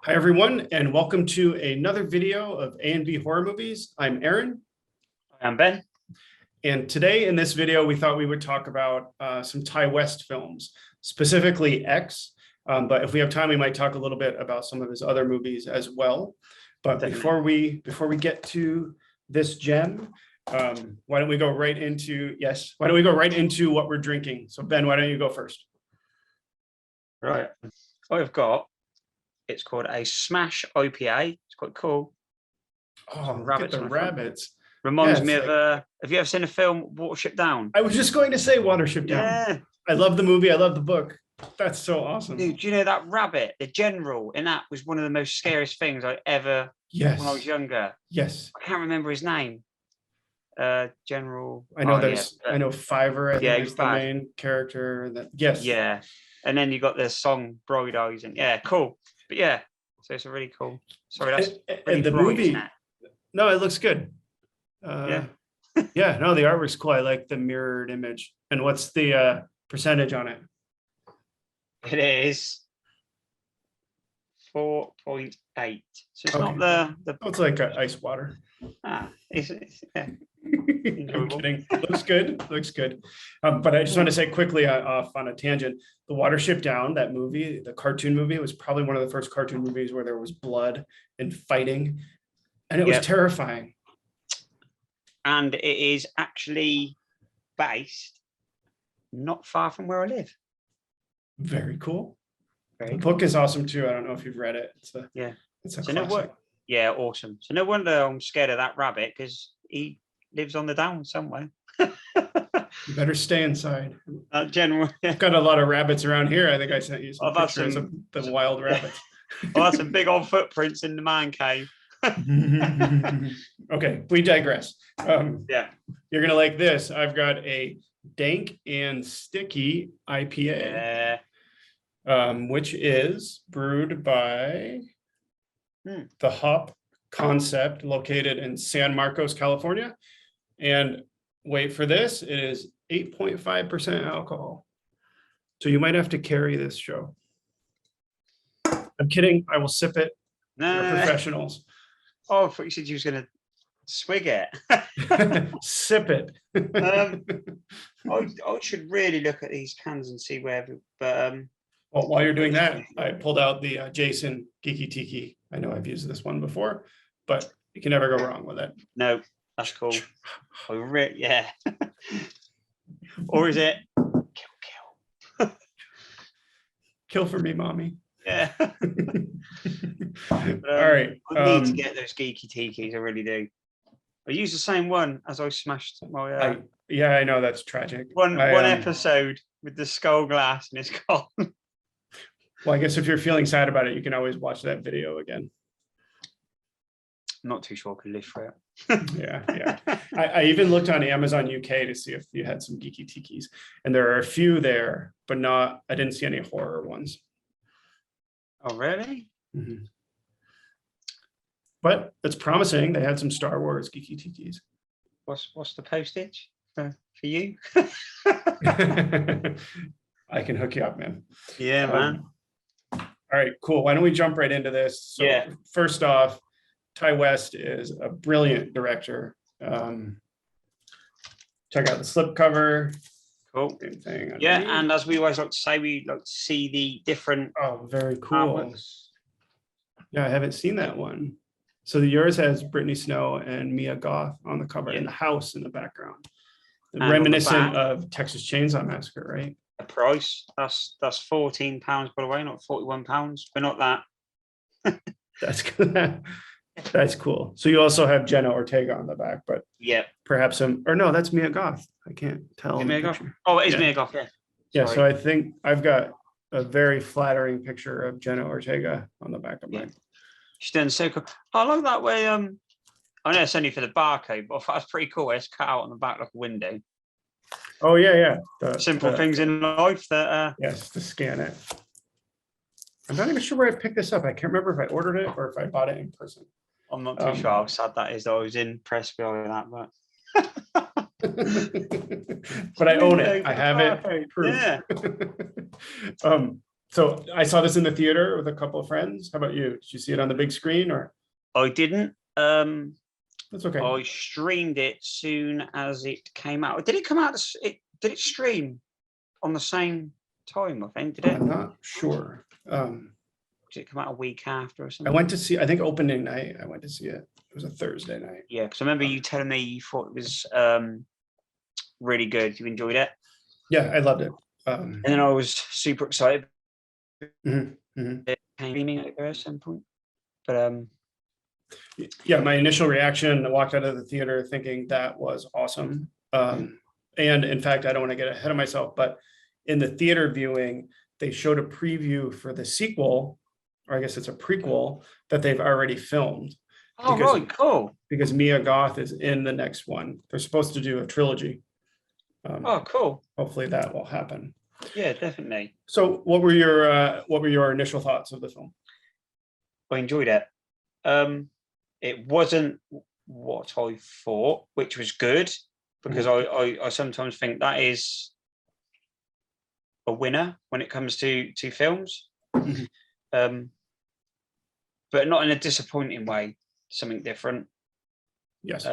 Hi, everyone, and welcome to another video of A and B horror movies. I'm Aaron. I'm Ben. And today in this video, we thought we would talk about some Ty West films, specifically X. But if we have time, we might talk a little bit about some of his other movies as well. But before we get to this gem, why don't we go right into what we're drinking? So Ben, why don't you go first? Right. What I've got, it's called a Smash IPA. It's quite cool. Oh, look at the rabbits. Reminds me of have you ever seen a film Watership Down? I was just going to say Watership Down. Yeah. I love the movie. I love the book. That's so awesome. Dude, do you know that rabbit, the general in that was one of the most scariest things I ever when I was younger. Yes. I can't remember his name. General. I know I know Fiverr, I think is the bad. main character. Yes. Yeah. And then you got the song Bright Eyes and cool. But yeah, so it's a really cool. Sorry, that's really and the bright, movie. isn't it? No, it looks good. Yeah. Yeah, no, the artwork's cool. I like the mirrored image. And what's the percentage on it? It is 4.8. So it's not the it's like ice water. It's I'm kidding. Looks good. Looks good. But I just want to say quickly off on a tangent, the Watership Down, that movie, the cartoon movie, was probably one of the first cartoon movies where there was blood and fighting. And it was terrifying. And it is actually based not far from where I live. Very cool. The book is awesome too. I don't know if you've read it. It's a classic. Awesome. So no wonder I'm scared of that rabbit, because he lives on the down somewhere. You better stay inside. General. I've got a lot of rabbits around here. I think I sent you some pictures of the wild rabbits. I've had some big old footprints in the man cave. Okay, we digress. You're gonna like this. I've got a dank and sticky IPA, which is brewed by the Hop Concept, located in San Marcos, California. And wait for this, it is 8.5% alcohol. So you might have to carry this show. I'm kidding. I will sip it. We're professionals. Oh, I thought you said you was going to swig it. Sip it. I should really look at these cans and see where. But well, while you're doing that, I pulled out the Jason Geeky Tiki. I know I've used this one before, but you can never go wrong with it. No, that's cool. Yeah. Or is it kill? Kill for me, mommy. Yeah. All right. I need to get those Geeky Tikis. I really do. I used the same one as I smashed my. Yeah, I know, that's tragic. One episode with the skull glass and it's gone. Well, I guess if you're feeling sad about it, you can always watch that video again. I'm not too sure I could live for it. Yeah. I even looked on Amazon UK to see if you had some Geeky Tikis, and there are a few there, but I didn't see any horror ones. Oh, really? Mm-hmm. But it's promising. They had some Star Wars Geeky Tikis. What's the postage for you? I can hook you up, man. Yeah, man. All right, cool. Why don't we jump right into this? So first off, Ty West is a brilliant director. Check out the slipcover. Cool. Yeah, and as we always like to say, we like to see the different. Oh, very cool. Artworks. Yeah, I haven't seen that one. So yours has Brittany Snow and Mia Goth on the cover, and the house in the background, reminiscent of Texas Chainsaw Massacre, right? The price, that's £14, by the way, not £41. We're not that. That's good. That's cool. So you also have Jenna Ortega on the back, but perhaps that's Mia Goth. I can't tell. Mia Goth? Oh, it is Mia Goth, yeah. Yeah, so I think I've got a very flattering picture of Jenna Ortega on the back of mine. She's done so cool. I like that way. I know it's only for the barcode, but I thought that's pretty cool. It's cut out on the back like a window. Oh yeah. Simple things in life that. Yes, to scan it. I'm not even sure where I picked this up. I can't remember if I ordered it or if I bought it in person. I'm not too sure how sad that is. Though I was impressed by that, but. But I own it. I have it. Proof. Yeah. So I saw this in the theater with a couple of friends. How about you? Did you see it on the big screen or? I didn't. That's okay. I streamed it soon as it came out. Did it come out? Did it stream on the same time? I think did it? I'm not sure. Did it come out a week after or I something? went to see. I think opening night. I went to see it. It was a Thursday night. Yeah, because I remember you telling me you thought it was really good. You enjoyed it. Yeah, I loved it. And then I was super excited. Mhm, mhm. It came out there at some point, but Yeah, my initial reaction, I walked out of the theater thinking that was awesome. And in fact, I don't want to get ahead of myself, but in the theater viewing, they showed a preview for the sequel, or I guess it's a prequel that they've already filmed. oh Because- right, cool. Because Mia Goth is in the next one. They're supposed to do a trilogy. Oh, cool. Hopefully that will happen. Yeah, definitely. So what were your initial thoughts of the film? I enjoyed it. It wasn't what I thought, which was good, because I sometimes think that is a winner when it comes to films, but not in a disappointing way. Something different. Yes.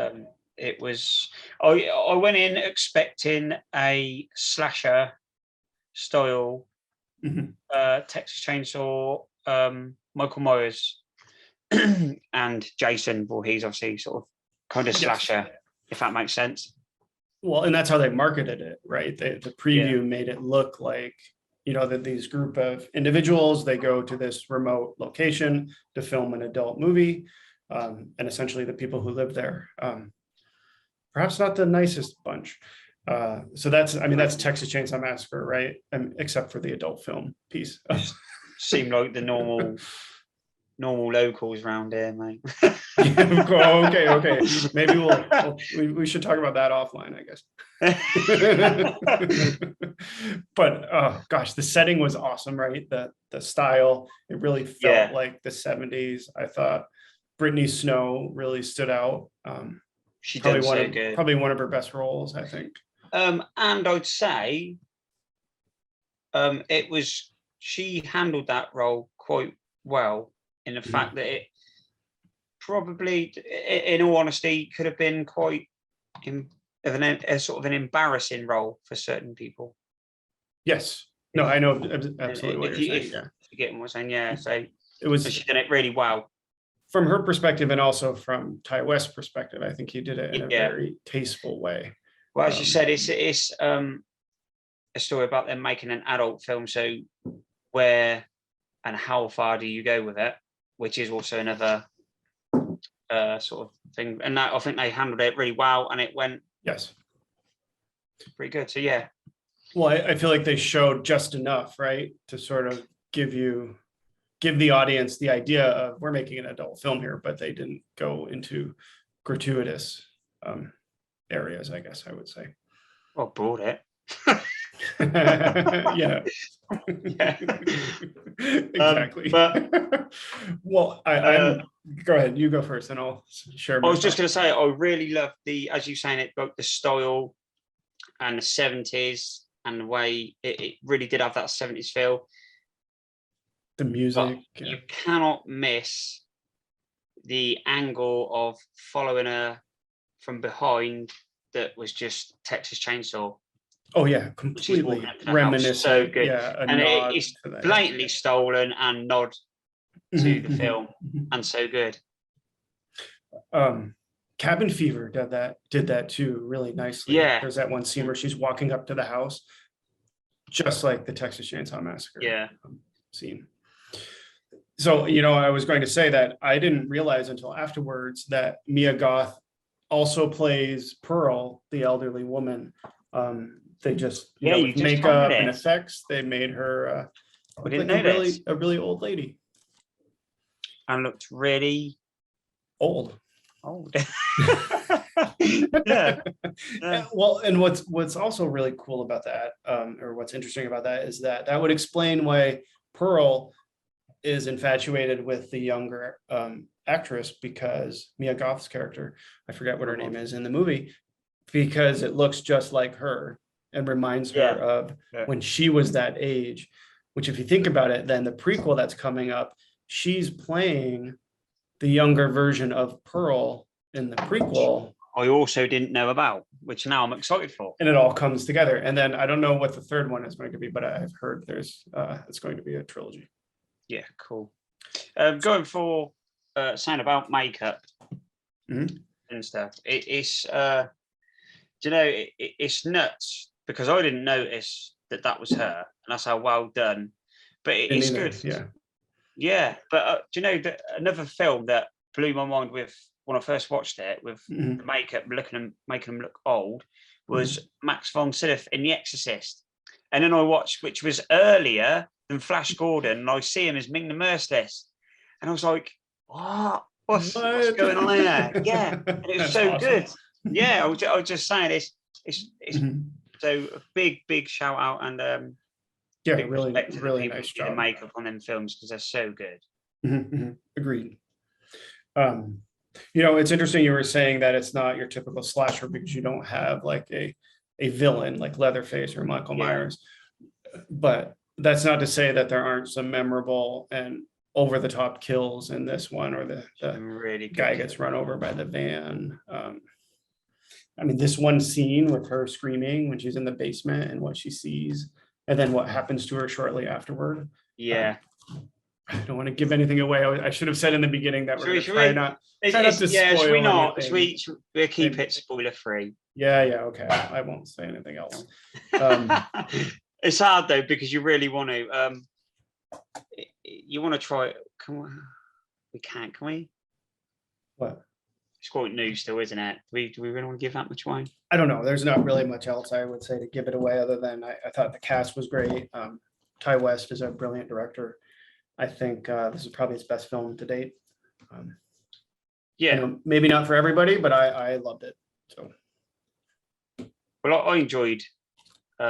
It was. I went in expecting a slasher style, Texas Chainsaw, Michael Myers, and Jason. Well, he's obviously sort of kind of slasher, if that makes sense. Well, and that's how they marketed it, right? The preview made it look like, that these group of individuals, they go to this remote location to film an adult movie. And essentially the people who live there, perhaps not the nicest bunch. So that's Texas Chainsaw Massacre, right? Except for the adult film piece. Seem like the normal locals around here, mate. Okay. Maybe we should talk about that offline, I guess. But gosh, the setting was awesome, right? The style, it really felt like the 70s. I thought Brittany Snow really stood out. She probably did one so of good. probably one of her best roles, I think. And I'd say she handled that role quite well, in the fact that it probably, in all honesty, could have been quite a sort of an embarrassing role for certain people. Yes. No, I know absolutely what you're saying. If you get what I'm saying, yeah. So it was. She did it really well. From her perspective, and also from Ty West's perspective, I think he did it in a very tasteful way. Well, as you said, it's a story about them making an adult film. So where and how far do you go with it? Which is also another sort of thing. And that, I think they handled it really well, and it went pretty good. So yeah. Well, I feel like they showed just enough, right, to sort of give the audience the idea of we're making an adult film here, but they didn't go into gratuitous areas, I guess I would say. Well, brought it. Yeah. Exactly. Well, I'm go ahead, you go first and I'll share. I was just going to say, I really love as you saying it, both the style and the 70s and the way it really did have that 70s feel. The music. You cannot miss the angle of following her from behind that was just Texas Chainsaw. Oh yeah, completely reminiscent. So good. Yeah, and it's blatantly stolen and nod to the film, and so good. Cabin Fever did that too really nicely. Yeah. There's that one scene where she's walking up to the house, just like the Texas Chainsaw Massacre scene. So, I was going to say that I didn't realize until afterwards that Mia Goth also plays Pearl, the elderly woman. They just, with makeup and effects, they made her look like a really old lady. And looked really old. Yeah. Well, and what's also really cool about that, or what's interesting about that, is that would explain why Pearl is infatuated with the younger actress, because Mia Goth's character, I forget what her name is in the movie, because it looks just like her and reminds her of when she was that age. which if you think about it, then the prequel that's coming up, she's playing the younger version of Pearl in the prequel. I also didn't know about, which now I'm excited for. And it all comes together. And then I don't know what the third one is going to be, but I've heard it's going to be a trilogy. Yeah, cool. Going for saying about makeup and stuff. It's it's nuts because I didn't notice that was her, and that's how well done. But it's good. Yeah. But another film that blew my mind with when I first watched it with the makeup making them look old was Max von Sydow in The Exorcist, and then I watched, which was earlier than Flash Gordon, and I see him as Ming the Merciless, and I was like, what? What's going on there? Yeah, and it was so awesome. Good. Yeah, I was just saying it's so a big shout out and really nice job. The makeup on them films because they're so good. Agreed. It's interesting you were saying that it's not your typical slasher because you don't have like a villain like Leatherface or Michael Myers, but that's not to say that there aren't some memorable and over the top kills in this one, or the really guy gets run over by the van. This one scene with her screaming when she's in the basement and what she sees, and then what happens to her shortly afterward. Yeah. I don't want to give anything away. I should have said in the beginning that we're try not to spoil should we not? anything. We'll keep it spoiler free. Yeah, okay. I won't say anything else. It's hard though because you really want to. You want to try. Can we? What? It's quite new still, isn't it? Do we really want to give that much away? I don't know. There's not really much else I would say to give it away other than I thought the cast was great. Ty West is a brilliant director. I think this is probably his best film to date. Maybe not for everybody, but I loved it. So, well, I enjoyed 2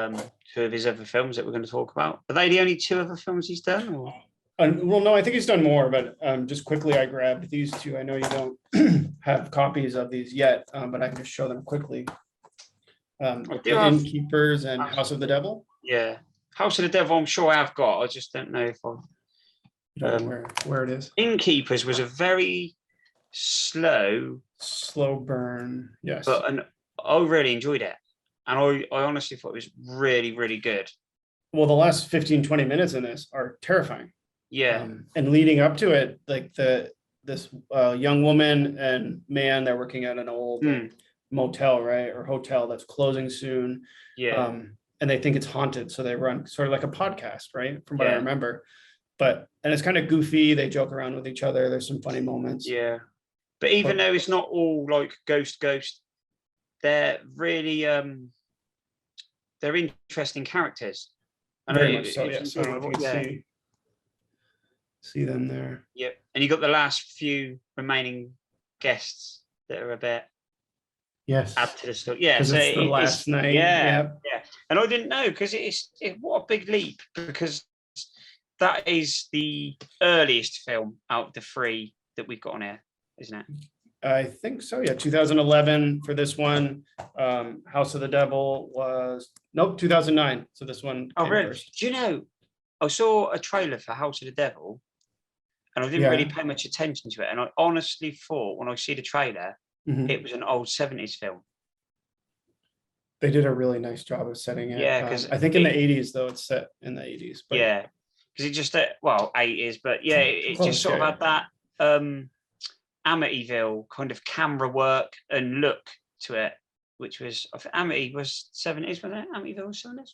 of his other films that we're going to talk about. Are they the only 2 other films he's done? Or? Well, no, I think he's done more, but just quickly, I grabbed these 2. I know you don't have copies of these yet, but I can just show them quickly. Innkeepers and House of the Devil. Yeah, House of the Devil. I'm sure I've got. I just don't know if I. Where it is. Innkeepers was a very slow burn. Yes, but I really enjoyed it, and I honestly thought it was really, really good. Well, the last 15-20 minutes in this are terrifying. Yeah, and leading up to it, like this young woman and man, they're working at an old motel, right, or hotel that's closing soon. Yeah, and they think it's haunted, so they run sort of like a podcast, right, from what I remember. And it's kind of goofy. They joke around with each other. There's some funny moments. Yeah, but even though it's not all like ghost, they're really they're interesting characters. Very much so. Yes. I don't know if you can see them there. Yep. And you got the last few remaining guests that are a bit add to the story. Yeah. So it's the last night. Yeah. And I didn't know because what a big leap, because that is the earliest film out of the 3 that we've got on here, isn't it? I think so. Yeah, 2011 for this one. House of the Devil was 2009. So this one. Oh, really? First. Do you know? I saw a trailer for House of the Devil, and I didn't really pay much attention to it. And I honestly thought when I see the trailer, it was an old 70s film. They did a really nice job of setting it. Yeah, because I think in the 80s though, it's set in the 80s. But yeah, because it just 80s, but yeah, it just sort of had that Amityville kind of camera work and look to it, which was, I think Amity was 70s, wasn't it? Amityville was 70s.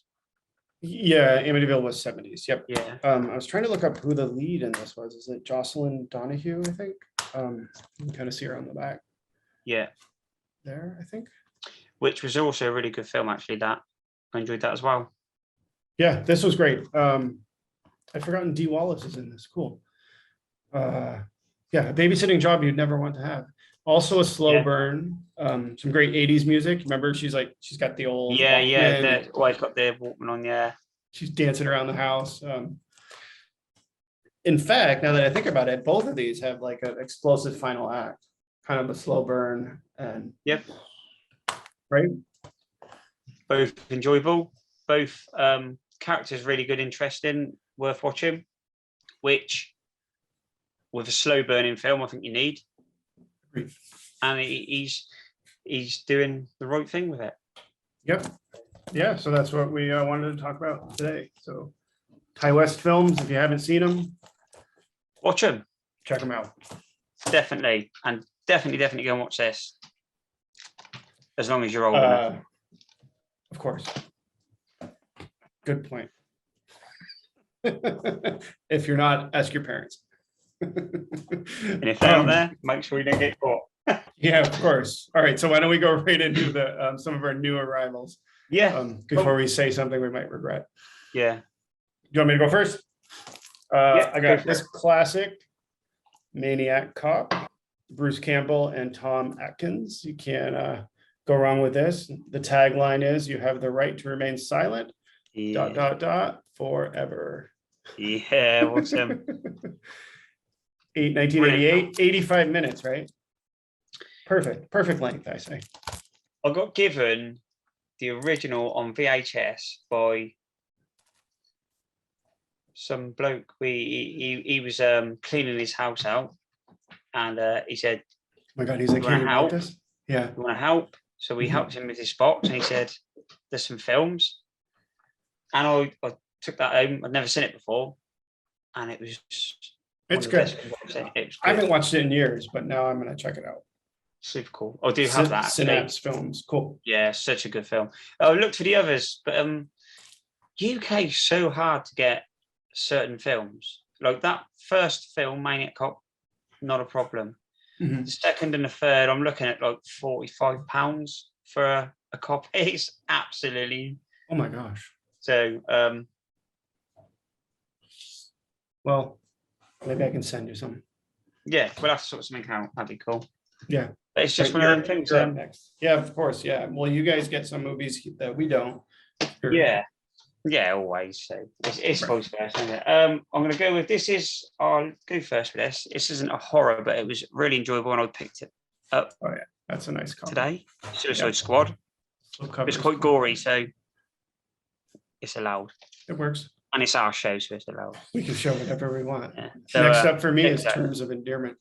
Yeah, Amityville was 70s. Yep. Yeah. I was trying to look up who the lead in this was. Is it Jocelyn Donahue? I think. You can kind of see her on the back. Yeah. There, I think. Which was also a really good film, actually. That I enjoyed that as well. Yeah, this was great. I'd forgotten Dee Wallace is in this. Cool. Yeah, a babysitting job you'd never want to have. Also a slow burn. Some great 80s music. Remember, she's got the old Walkman. I've got the Walkman on. Yeah, she's dancing around the house. In fact, now that I think about it, both of these have like an explosive final act, kind of a slow burn, and right. Both enjoyable. Both characters really good, interesting. worth watching, which with a slow burning film, I think you need. Agreed. And he's doing the right thing with it. Yep. Yeah, so that's what we wanted to talk about today. So Ty West films, if you haven't seen them, Watch them. check them out. Definitely. And definitely go and watch this. As long as you're old enough. Of course. Good point. If you're not, ask your parents. And if they're not there, make sure you don't get caught. Yeah, of course. All right, so why don't we go right into the some of our new arrivals? Yeah. Before we say something we might regret. Yeah. You want me to go first? Yeah, I got this classic Maniac Cop, Bruce Campbell and Tom Atkins. You can't go wrong with this. The tagline is, "You have the right to remain silent, ... forever." Yeah, what's him? 1988, 85 minutes, right? Perfect length, I say. I got given the original on VHS by some bloke. He was cleaning his house out, and he said, Oh my God, he's like, "You want "Can to you want help? this?" Yeah. You want to help?" So we helped him with his box, and he said, "There's some films," and I took that home. I'd never seen it before, and it was It's good. It was I haven't watched it in years, but now I'm gonna check it out. super cool. I do have that. Synapse Films, cool. Yeah, such a good film. I looked for the others, but UK is so hard to get certain films. Like that first film, Maniac Cop, not a problem. Mhm. The second and the third, I'm looking at like £45 for a copy. It's absolutely Oh my gosh. so. Well, maybe I can send you some. Yeah, we'll have to sort something out. That'd be cool. Yeah. But it's just Right, one of them things. you're up next. Yeah, of course. Yeah. Well, you guys get some movies that we don't. Sure. Yeah, always. So it's Right. vice versa, isn't it? I'm going to go with this. I'll go first for this. This isn't a horror, but it was really enjoyable, and I picked it up. Oh yeah, that's a nice comment. Today. Suicide Squad. It's quite gory, so it's allowed. It works. And it's our show, so it's allowed. We can show whatever we want. Yeah. So, Next up for me is exactly. Terms of Endearment.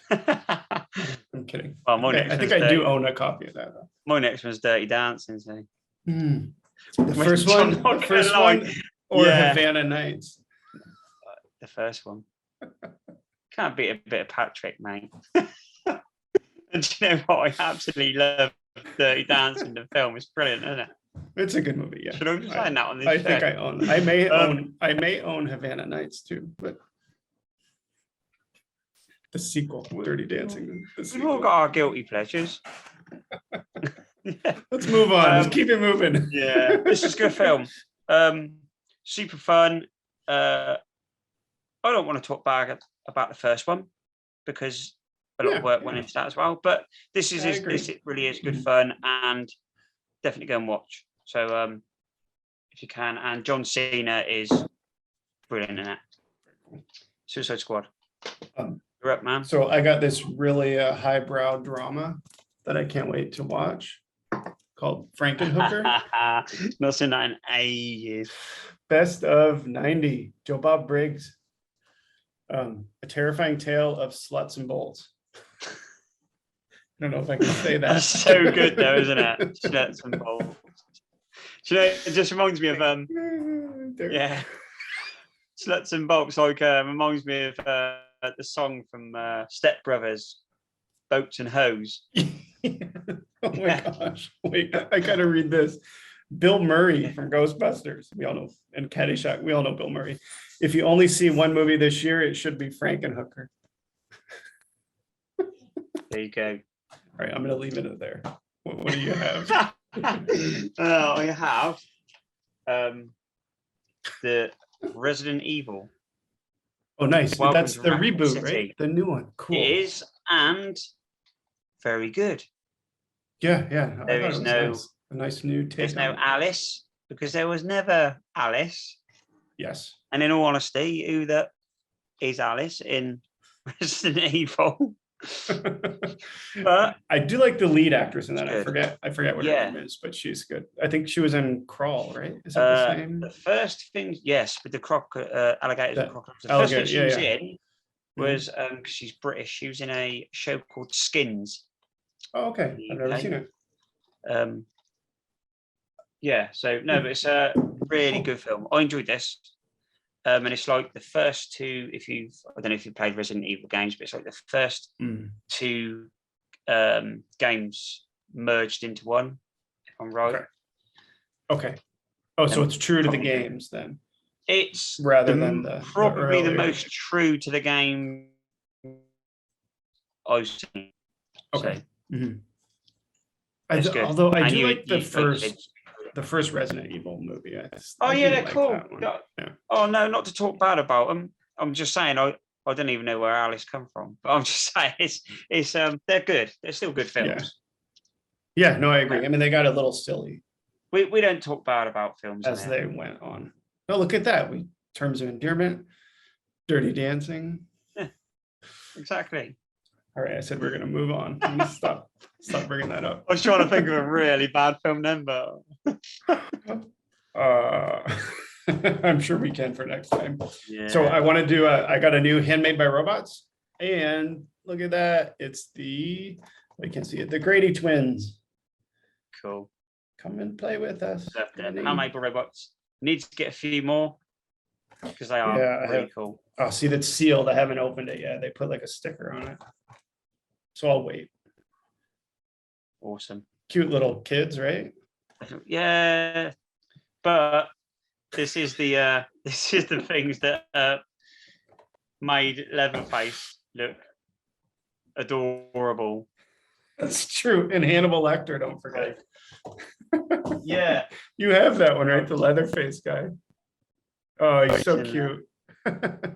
I'm kidding. Well, I think I do own a copy of that. Though. My next one's Dirty Dancing. So. The first one, or Havana Nights. The first one. Can't beat a bit of Patrick, mate. And do you know what? I absolutely love Dirty Dancing. The film is brilliant, isn't it? It's a good movie. Yeah. Should I sign that on this? I think I own. I may own. I may own Havana Nights too, but the sequel, Dirty Dancing. We've all got our guilty pleasures. Let's move on. Let's keep it moving. Yeah, this is a good film. Super fun. I don't want to talk bad about the first one because a lot of work went into that as well. But this really is good fun, and definitely go and watch. So if you can, and John Cena is brilliant in it. Suicide Squad. You're up, man. So I got this really highbrow drama that I can't wait to watch called Frankenhooker. Not seen that in ages. Best of 90. Joe Bob Briggs. A terrifying tale of sluts and bolts. I don't know if I can say that. That's so good though, isn't it? Sluts and bolts. Do you know, it just reminds me of yeah. Sluts and bolts like reminds me of the song from Step Brothers, Boats and Hose. Oh my gosh. Wait, I gotta read this. Bill Murray from Ghostbusters. We all know, and Caddyshack, we all know Bill Murray. If you only see one movie this year, it should be Frankenhooker. There you go. All right, I'm gonna leave it there. What do you have? I have the Resident Evil. Oh, nice. Welcome That's to the Raccoon reboot, City. right? The new one. Cool. It is, and very good. Yeah. There is no a nice new take. There's no Alice because there was never Alice. Yes. And in all honesty, who that is Alice in Resident Evil? But I do like the lead actress in that. Good. I forget what her Yeah. name is, but she's good. I think she was in Crawl, right? Is that the same? the first thing, yes, with the alligators and That crocodiles. The first thing alligator, she yeah, was yeah. in was because she's British. She was in a show called Skins. Oh, okay. in the I've never UK. seen it. Yeah, so no, but it's a really good film. I enjoyed this. And it's like the first two, I don't know if you've played Resident Evil games, but it's like the first two games merged into one, if I'm right. Okay. Oh, so it's true to the probably- games then, It's rather than the probably the earlier. most true to the game I've seen. Okay. So, it's good. Although I And do like the like first Resident Evil movie. Oh I yeah, do they're like cool. that one. Yeah. Oh no, not to talk bad about them. I'm just saying I don't even know where Alice come from, but I'm just saying it's they're good. They're still good films. Yeah, no, I agree. I mean, they got a little silly We don't talk bad about films as they went on. Oh, look at that. Terms of endearment, Dirty Dancing. Exactly. All right, I said we're gonna move on. I'm gonna stop bringing that up. I was trying to think of a really bad film then, but I'm sure we can for next time. yeah. So I want to do I got a new Handmade by Robots, and look at that. It's I can see it. The Grady twins. Cool. Come and play with us. Handmade by Robots. Need to get a few more because they are really cool. Oh, see, that's sealed. I haven't opened it yet. They put like a sticker on it. So I'll wait. Awesome. Cute little kids, right? Yeah. But this is the things that made Leatherface look adorable. That's true. And Hannibal Lecter, don't forget. Yeah. You have that one, right? The Leatherface guy. Oh, he's so cute.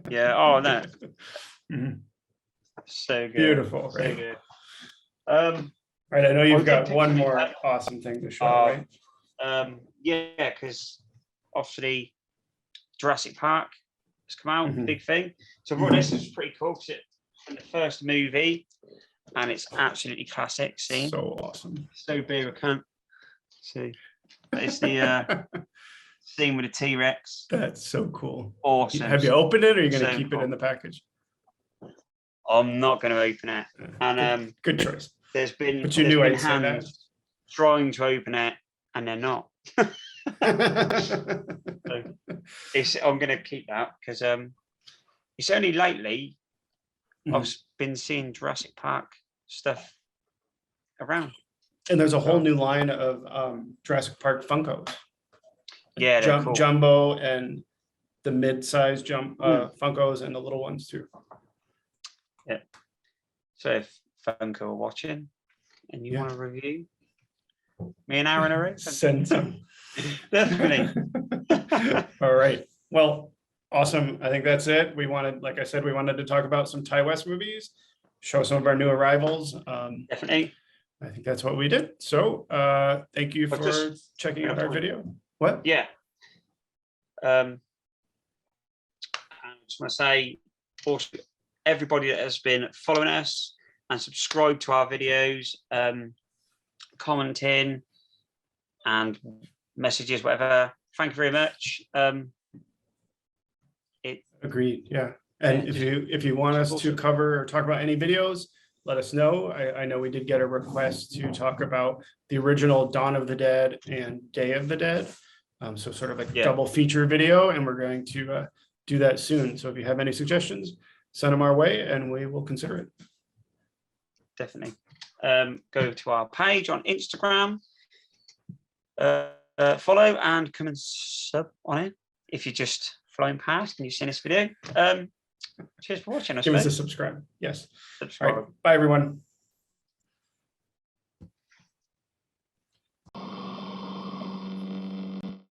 Yeah. Oh no. Mhm. So good. Beautiful, So right? good. All right, I know you've got did one more that. awesome thing to show, right? Yeah, because obviously Jurassic Park has come out, big thing. So I thought this was pretty cool because it's from the first movie and it's absolutely classic scene. So awesome. So big, I can't see. It's the scene with the T-Rex. That's so cool. Awesome. Have you opened it, or are you going to So keep it in the package? I'm not going to open it. And good choice. There's been hands trying to open it, and they're not. So I'm going to keep that because it's only lately I've been seeing Jurassic Park stuff around. And there's a whole new line of Jurassic Park Funkos. Yeah, they're cool. Jumbo and the mid-size Funkos and the little ones too. Yeah. So if Funko are watching and you want to review, me and Aaron are in. Send some. Definitely. All right. Well, awesome. I think that's it. Like I said, we wanted to talk about some Ty West movies, show some of our new arrivals. Definitely. I think that's what we did. So thank you for checking out our video. What? Yeah. I just want to say also everybody that has been following us and subscribed to our videos, commenting and messages, whatever. Thank you very much. Agreed. Yeah. And if you want us to cover or talk about any videos, let us know. I know we did get a request to talk about the original Dawn of the Dead and Day of the Dead. So sort of a double feature video, and we're going to do that soon. So if you have any suggestions, send them our way and we will consider it. Definitely. Go to our page on Instagram, follow and come and sub on it if you're just flying past and you've seen this video. Cheers for watching. Give us a subscribe. Yes. Subscribe. All right. Bye, everyone.